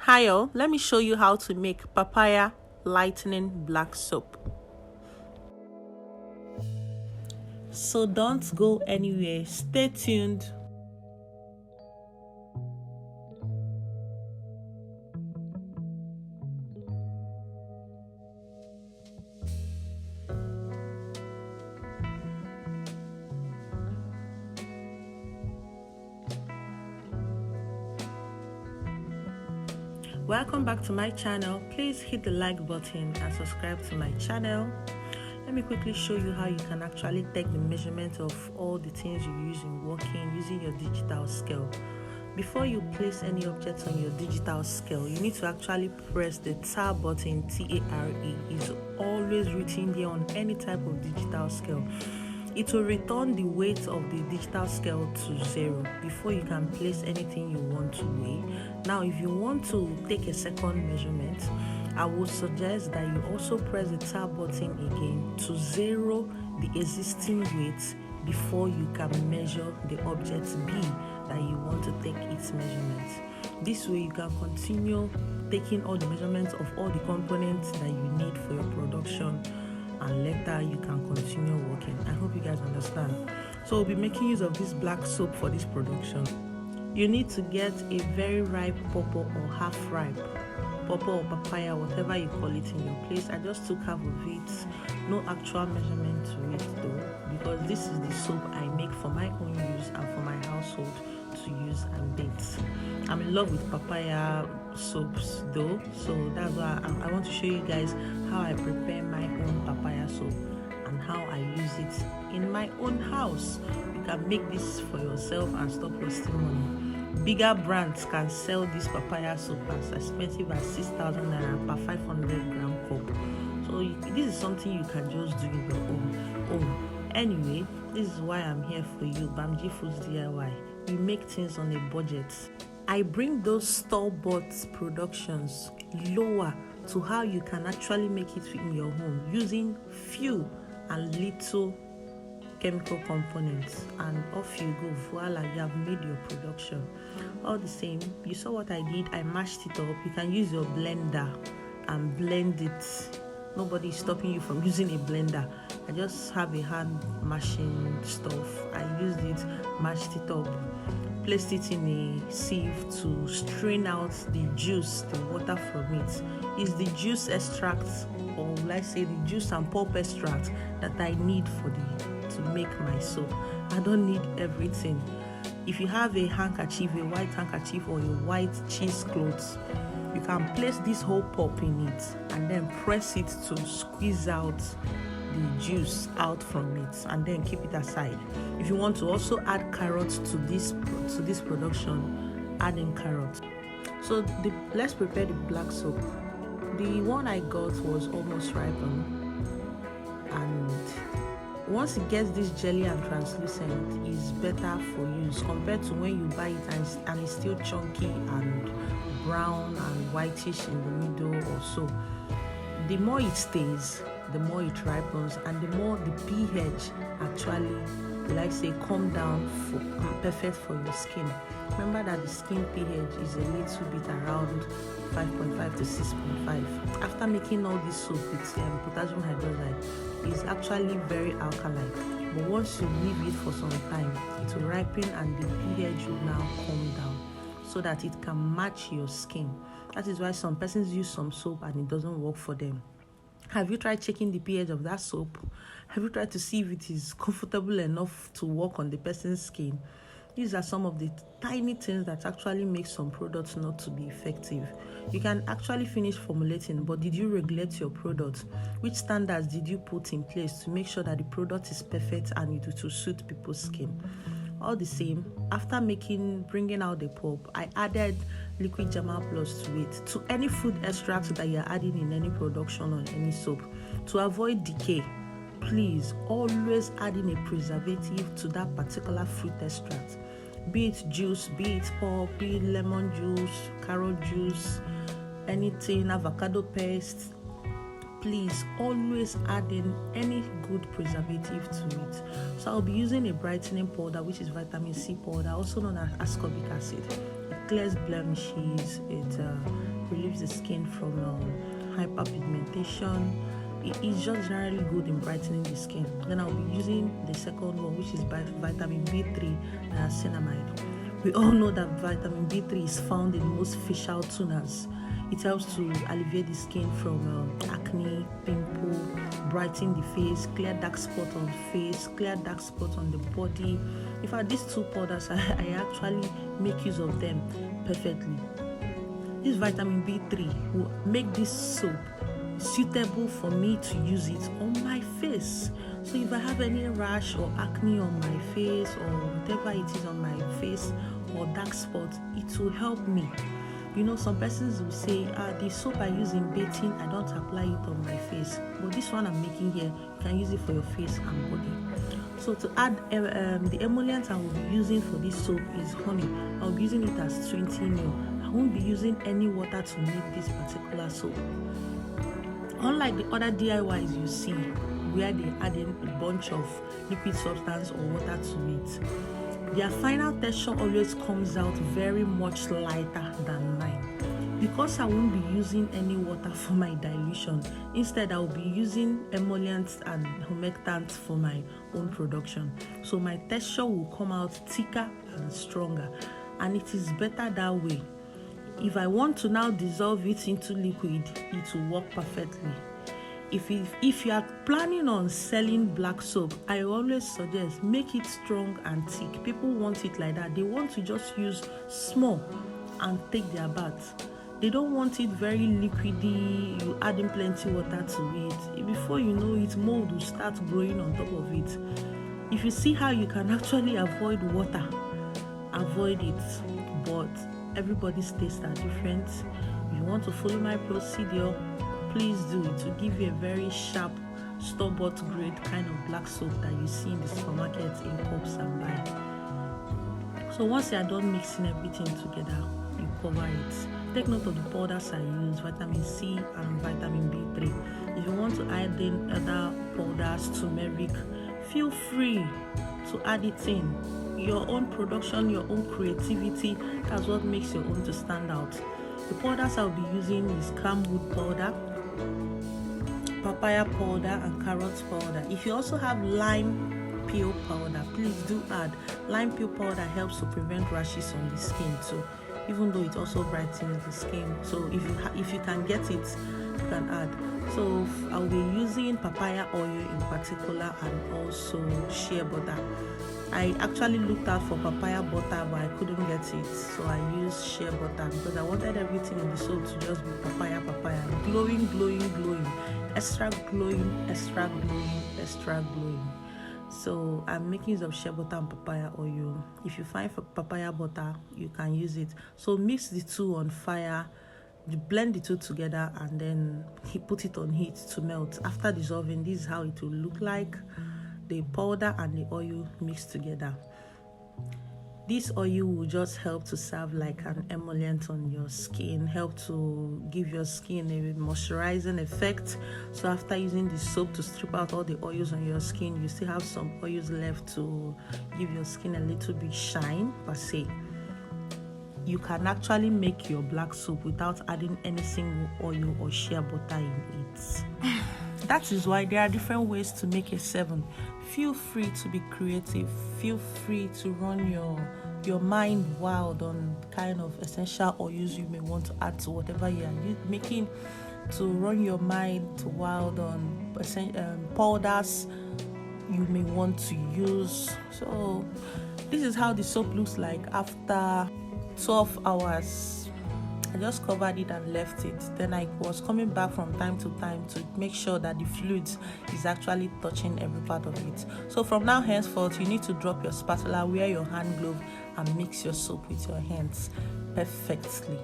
Hiyo, let me show you how to make papaya lightening black soap. So don't go anywhere, stay tuned. Welcome back to my channel. Please hit the like button and subscribe to my channel. Let me quickly show you how you can actually take the measurement of all the things you use in working using your digital scale. Before you place any objects on your digital scale, you need to actually press the tab button. T-A-R-E is always written there on any type of digital scale. It will return the weight of the digital scale to 0 before you can place anything you want to weigh. Now, if you want to take a second measurement, I would suggest that you also press the tab button again to 0 the existing weight before you can measure the object B that you want to take its measurements. This way you can continue taking all the measurements of all the components that you need for your production, and later you can continue working. I hope you guys understand. So we'll be making use of this black soap for this production. You need to get a very ripe pawpaw or half ripe pawpaw or papaya, whatever you call it in your place. I just took half of it, no actual measurement to it though, because this is the soap I make for my own use and for my household to use and bake. I'm in love with papaya soaps though, so that's why I want to show you guys how I prepare my own papaya soap and how I use it in my own house. You can make this for yourself and stop wasting money. Bigger brands can sell this papaya soap as expensive as 6,000 naira per 500 gram cup. So this is something you can just do in your own. Anyway, this is why I'm here for you, Bamji Foods DIY. We make things on a budget. I bring those store-bought productions lower to how you can actually make it in your home using few and little chemical components, and off you go. Voila, you have made your production. All the same, you saw what I did. I mashed it up. You can use your blender and blend it. Nobody is stopping you from using a blender. I just have a hand mashing stuff. I used it, mashed it up, placed it in a sieve to strain out the juice, the water from it. It's the juice extract, or let's say the juice and pulp extract that I need to make my soap. I don't need everything. If you have a handkerchief, a white handkerchief or a white cheesecloth, you can place this whole pulp in it and then press it to squeeze out the juice out from it, and then keep it aside. If you want to also add carrots to this production, add in carrots. So let's prepare the black soap. The one I got was almost ripened, and once it gets this jelly and translucent, it's better for use compared to when you buy it and it's still chunky and brown and whitish in the middle or so. The more it stays, the more it ripens, and the more the pH actually, like say, come down for perfect for your skin. Remember that the skin pH is a little bit around 5.5 to 6.5. After making all this soap with potassium hydroxide, it's actually very alkaline. But once you leave it for some time, it will ripen and the pH will now come down so that it can match your skin. That is why some persons use some soap and it doesn't work for them. Have you tried checking the pH of that soap? Have you tried to see if it is comfortable enough to work on the person's skin? These are some of the tiny things that actually make some products not to be effective. You can actually finish formulating, but did you regulate your product? Which standards did you put in place to make sure that the product is perfect and it will suit people's skin? All the same, after bringing out the pulp, I added liquid Jama Plus to it, to any food extract that you're adding in any production or any soap. To avoid decay, please always add in a preservative to that particular fruit extract. Be it juice, be it pulp, be it lemon juice, carrot juice, anything, avocado paste. Please always add in any good preservative to it. So I'll be using a brightening powder, which is vitamin C powder, also known as ascorbic acid. clears blemishes, it relieves the skin from hyperpigmentation. It's just generally good in brightening the skin. Then I'll be using the second one, which is by vitamin B3 niacinamide. We all know that vitamin B3 is found in most facial toners. It helps to alleviate the skin from acne, pimple, brighten the face, clear dark spot on the face, clear dark spot on the body. In fact, these two powders, I actually make use of them perfectly. This vitamin B3 will make this soap suitable for me to use it on my face. So if I have any rash or acne on my face or whatever it is on my face or dark spots, it will help me. You know, some persons will say, the soap I use in bathing, I don't apply it on my face. But this one I'm making here, you can use it for your face and body. So to add, the emollient I will be using for this soap is honey. I'll be using it as 20 ml. I won't be using any water to make this particular soap. Unlike the other DIYs you see, where they add in a bunch of liquid substance or water to it, their final texture always comes out very much lighter than mine. Because I won't be using any water for my dilution, instead I will be using emollients and humectants for my own production. So my texture will come out thicker and stronger, and it is better that way. If I want to now dissolve it into liquid, it will work perfectly. If you are planning on selling black soap, I always suggest make it strong and thick. People want it like that. They want to just use small and take their bath. They don't want it very liquidy, you add in plenty water to it. Before you know it, mold will start growing on top of it. If you see how you can actually avoid water, avoid it. But everybody's tastes are different. If you want to follow my procedure, please do it. To give you a very sharp, store-bought grade kind of black soap that you see in the supermarket in cups and buy. So once you are done mixing everything together, you cover it. Take note of the powders I use, vitamin C and vitamin B3. If you want to add in other powders, turmeric, feel free to add it in. Your own production, your own creativity, that's what makes your own to stand out. The powders I'll be using is camwood powder, papaya powder, and carrot powder. If you also have lime peel powder, please do add. Lime peel powder helps to prevent rashes on the skin too, even though it also brightens the skin. So if you can get it, you can add. So I'll be using papaya oil in particular and also shea butter. I actually looked out for papaya butter, but I couldn't get it, so I used shea butter because I wanted everything in the soap to just be papaya, glowing, extra glowing, extra glowing, extra glowing. So I'm making use of shea butter and papaya oil. If you find papaya butter, you can use it. So mix the two on fire, you blend the two together, and then put it on heat to melt. After dissolving, this is how it will look like. The powder and the oil mixed together. This oil will just help to serve like an emollient on your skin, help to give your skin a moisturizing effect. So after using the soap to strip out all the oils on your skin, you still have some oils left to give your skin a little bit shine per se. You can actually make your black soap without adding any single oil or shea butter in it. That is why there are different ways to make a 7. Feel free to be creative. Feel free to run your mind wild on kind of essential oils you may want to add to whatever you are making. To run your mind wild on powders you may want to use. So this is how the soap looks like after 12 hours. I just covered it and left it. Then I was coming back from time to time to make sure that the fluid is actually touching every part of it. So from now henceforth, you need to drop your spatula, wear your hand glove, and mix your soap with your hands perfectly.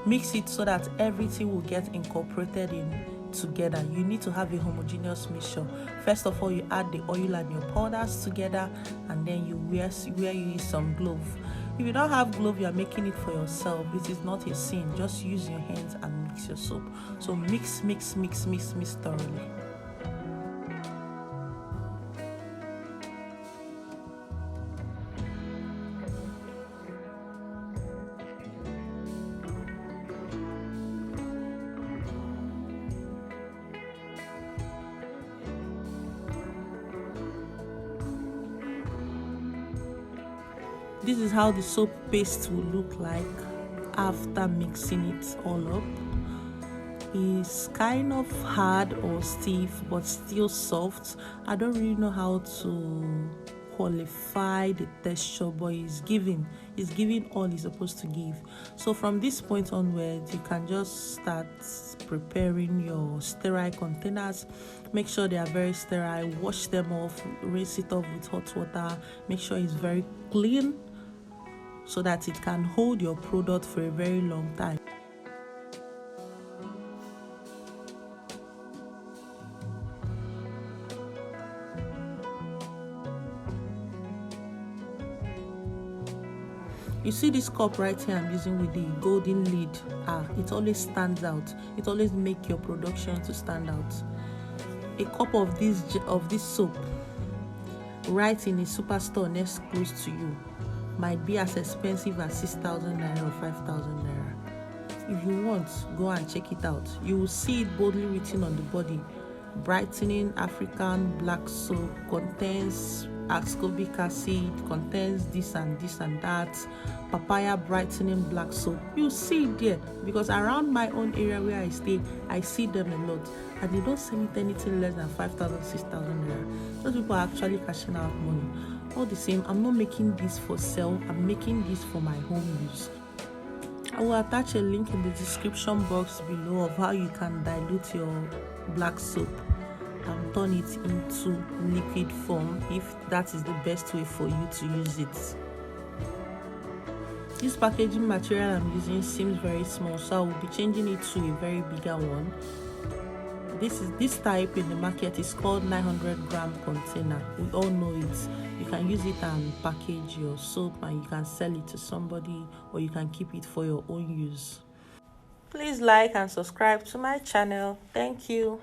Mix it so that everything will get incorporated in together. You need to have a homogeneous mixture. First of all, you add the oil and your powders together, and then you wear some glove. If you don't have glove, you are making it for yourself. It is not a sin. Just use your hands and mix your soap. So mix thoroughly. This is how the soap paste will look like after mixing it all up. It's kind of hard or stiff but still soft. I don't really know how to qualify the texture, but it's giving all it's supposed to give. So from this point onwards, you can just start preparing your sterile containers. Make sure they are very sterile, wash them off, rinse it off with hot water, make sure it's very clean so that it can hold your product for a very long time. You see this cup right here I'm using with the golden lid. It always stands out. It always makes your production to stand out. A cup of this soap right in a superstore next close to you might be as expensive as 6,000 naira or 5,000 naira. If you want, go and check it out. You will see it boldly written on the body. Brightening African black soap, contains ascorbic acid, contains this and that. Papaya brightening black soap. You see it there, because around my own area where I stay, I see them a lot, and they don't sell it anything less than 5,000, 6,000 naira. Those people are actually cashing out money. All the same, I'm not making this for sale. I'm making this for my home use. I will attach a link in the description box below of how you can dilute your black soap and turn it into liquid form if that is the best way for you to use it. This packaging material I'm using seems very small, so I will be changing it to a very bigger one. This type in the market is called 900-gram container. We all know it. You can use it and package your soap, and you can sell it to somebody, or you can keep it for your own use. Please like and subscribe to my channel. Thank you.